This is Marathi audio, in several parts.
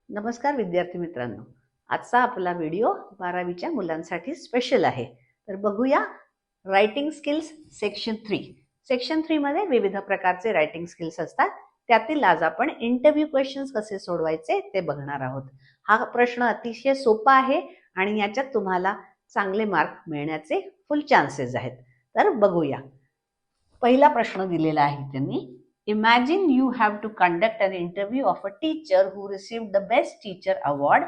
नमस्कार विद्यार्थी मित्रांनो, आजचा आपला व्हिडिओ 12वीच्या मुलांसाठी स्पेशल आहे. तर बघूया रायटिंग स्किल्स सेक्शन 3. सेक्शन 3 मध्ये विविध प्रकारचे रायटिंग स्किल्स असतात. त्यातील आज आपण इंटरव्ह्यू क्वेश्चन्स कसे सोडवायचे ते बघणार आहोत. हा प्रश्न अतिशय सोपा आहे आणि याच्यात तुम्हाला चांगले मार्क मिळण्याचे फुल चान्सेस आहेत. तर बघूया. पहिला प्रश्न दिलेला आहे त्यांनी. Imagine you have to conduct an interview of a teacher who received the Best Teacher Award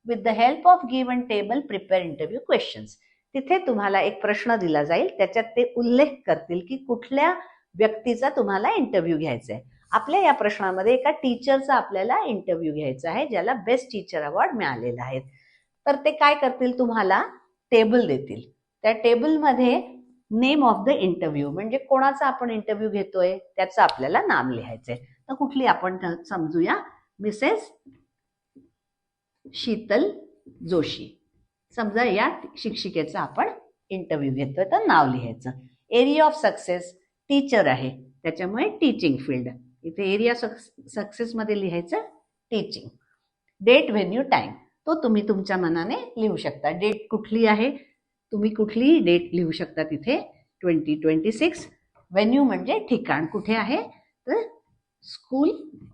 with the help of given table prepare interview questions. तिथे तुम्हाला एक प्रश्न दिला जाईल, त्याच्यात ते उल्लेख करतील की कुठल्या व्यक्तीचा तुम्हाला इंटरव्ह्यू घ्यायचा आहे. आपल्या या प्रश्नामध्ये एका टीचरचा आपल्याला इंटरव्ह्यू घ्यायचा आहे ज्याला बेस्ट टीचर अवॉर्ड मिळालेला आहे. तर ते काय करतील, तुम्हाला टेबल देतील. त्या टेबलमध्ये नेम ऑफ द इंटरव्ह्यू म्हणजे कोणाचा आपण इंटरव्ह्यू घेतोय त्याचं आपल्याला नाम लिहायचंय. तर कुठली आपण समजूया, मिसेस शीतल जोशी. समजा या शिक्षिकेचा आपण इंटरव्ह्यू घेतोय तर नाव लिहायचं. एरिया ऑफ सक्सेस टीचर आहे त्याच्यामुळे टीचिंग फील्ड, इथे एरिया सक्सेस मध्ये लिहायचं टीचिंग. डेट, व्हेन्यू, टाइम तो तुम्ही तुमच्या मनाने लिहू शकता. डेट कुठली आहे, तुम्ही कुठली डेट लिहू शकता तिथे, 2026. व्हेन्यू म्हणजे ठिकाण कुठे आहे, तर स्कूल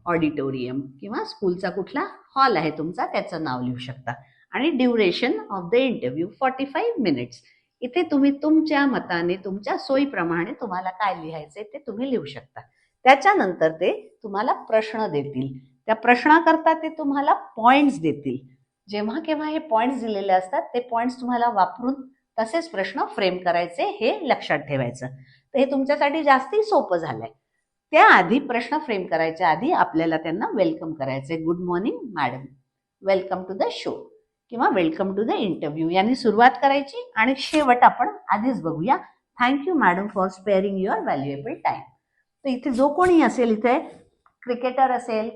ऑडिटोरियम किंवा स्कूलचा कुठला हॉल आहे तुमचा त्याचं नाव लिहू शकता. आणि duration of the interview 45 minutes. इथे तुम्ही तुमच्या मताने तुमच्या सोयीप्रमाणे तुम्हाला काय लिहायचंय ते तुम्ही लिहू शकता. त्याच्यानंतर ते तुम्हाला प्रश्न देतील. त्या प्रश्नाकरता ते तुम्हाला पॉइंट्स देतील. जेव्हा केव्हा हे पॉइंट्स दिलेले असतात ते पॉइंट्स तुम्हाला वापरून तसेच प्रश्न फ्रेम करायचे हे लक्षात ठेवायचं. तर हे तुमच्यासाठी जास्ती सोपं झालंय. त्याआधी प्रश्न फ्रेम करायच्या आधी आपल्याला त्यांना वेलकम करायचे. Good morning madam, welcome to the show किंवा वेलकम टू द इंटरव्ह्यू यांनी सुरुवात करायची. आणि शेवट आपण आधीच बघूया, thank you madam for sparing your valuable time. तर इथे जो कोणी असेल, इथे क्रिकेटर असेल,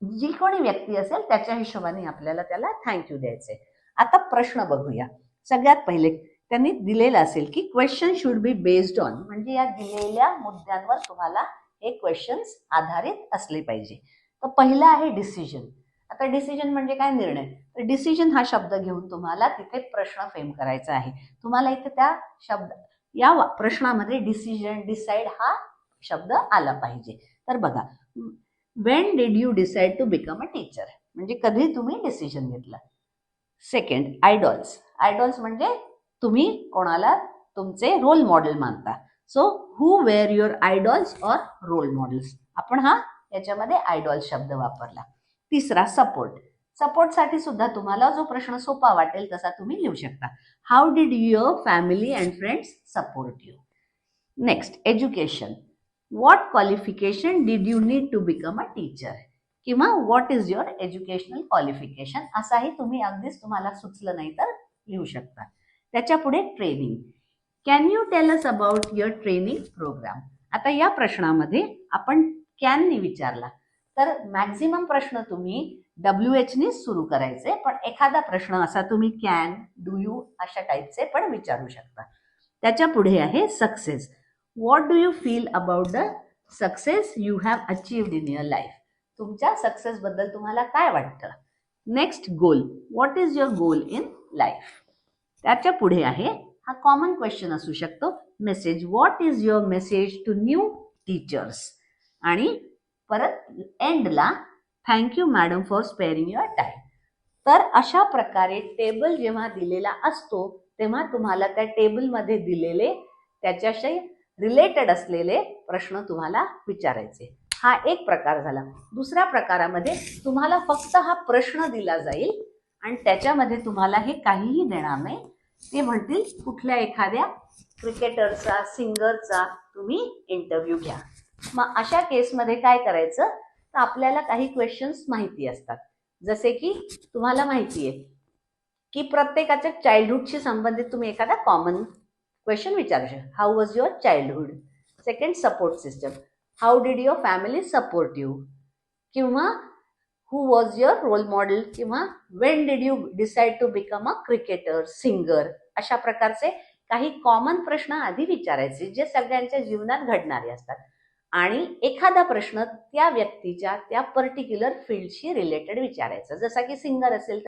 जी कोणी व्यक्ती असेल त्याच्या हिशोबाने आपल्याला त्याला थँक्यू द्यायचे. आता प्रश्न बघूया. सगळ्यात पहिले त्यांनी दिलेलं असेल की question should be based on, म्हणजे या दिलेल्या मुद्द्यांवर तुम्हाला हे क्वेश्चन्स आधारित असले पाहिजे. तर पहिला आहे डिसिजन. आता डिसिजन म्हणजे काय, निर्णय. तर डिसिजन हा शब्द घेऊन तुम्हाला तिथे प्रश्न फ्रेम करायचा आहे. तुम्हाला इथे त्या शब्द या प्रश्नामध्ये डिसिजन, डिसाइड हा शब्द आला पाहिजे. तर बघा, when did you decide to become a teacher म्हणजे कधी तुम्ही डिसिजन घेतला. Second, idols. आयडॉल्स म्हणजे तुम्ही कोणाला तुमचे रोल मॉडेल मानता. So who were your idols or role models, आपण हा याच्यामध्ये आयडॉल शब्द वापरला. तिसरा, सपोर्ट. सपोर्टसाठी सुद्धा तुम्हाला जो प्रश्न सोपा वाटेल तसा तुम्ही लिहू शकता. How did your family and friends support you. Next, education. What qualification did you need to become a teacher किंवा what is your educational qualification, असाही तुम्ही अगदीच तुम्हाला सुचलं नाही तर लिहू शकता. त्याच्या पुढे training. Can you tell us about your training program. आता या प्रश्नामध्ये आपण कॅननी विचारला तर मॅक्झिमम प्रश्न तुम्ही WH ने सुरू करायचे, पण एखादा प्रश्न असा तुम्ही कॅन, डू यू अशा टाईपचे पण विचारू शकता. त्याच्या पुढे आहे success. What do you feel about the success you have achieved in your life. तुमच्या सक्सेस बद्दल तुम्हाला काय वाटतं. Next, goal. What is your goal in life. त्याच्या पुढे आहे, हा कॉमन क्वेश्चन असू शकतो, message. What is your message to new teachers. आणि परत एंडला, thank you madam for sparing your time. तर अशा प्रकारे टेबल जेव्हा दिलेला असतो तेव्हा तुम्हाला त्या टेबलमध्ये दिलेले त्याच्याशी रिलेटेड असलेले प्रश्न तुम्हाला विचारायचे. हा एक प्रकार झाला. दुसऱ्या प्रकारामध्ये तुम्हाला फक्त हा प्रश्न दिला जाईल आणि त्याच्यामध्ये तुम्हाला हे काहीही देणार नाही. ते म्हणतील कुठल्या एखाद्या क्रिकेटरचा, सिंगरचा तुम्ही इंटरव्ह्यू घ्या. मग अशा केसमध्ये काय करायचं, तर आपल्याला काही क्वेश्चन्स माहिती असतात. जसे की तुम्हाला माहिती आहे की प्रत्येकाच्या चाइल्डहुडशी संबंधित तुम्ही एखादा कॉमन क्वेश्चन विचारू शकता. How was your childhood. Second, support system. How did your family support you. किंवा who was your role model किंवा when did you decide to become a cricketer, singer. अशा प्रकारचे काही कॉमन प्रश्न आधी विचारायचे जे सगळ्यांच्या जीवनात घडणारे असतात. आणि एखादा प्रश्न त्या व्यक्तीच्या त्या पर्टिक्युलर फील्डशी रिलेटेड विचारायचा. जसा की सिंगर असेल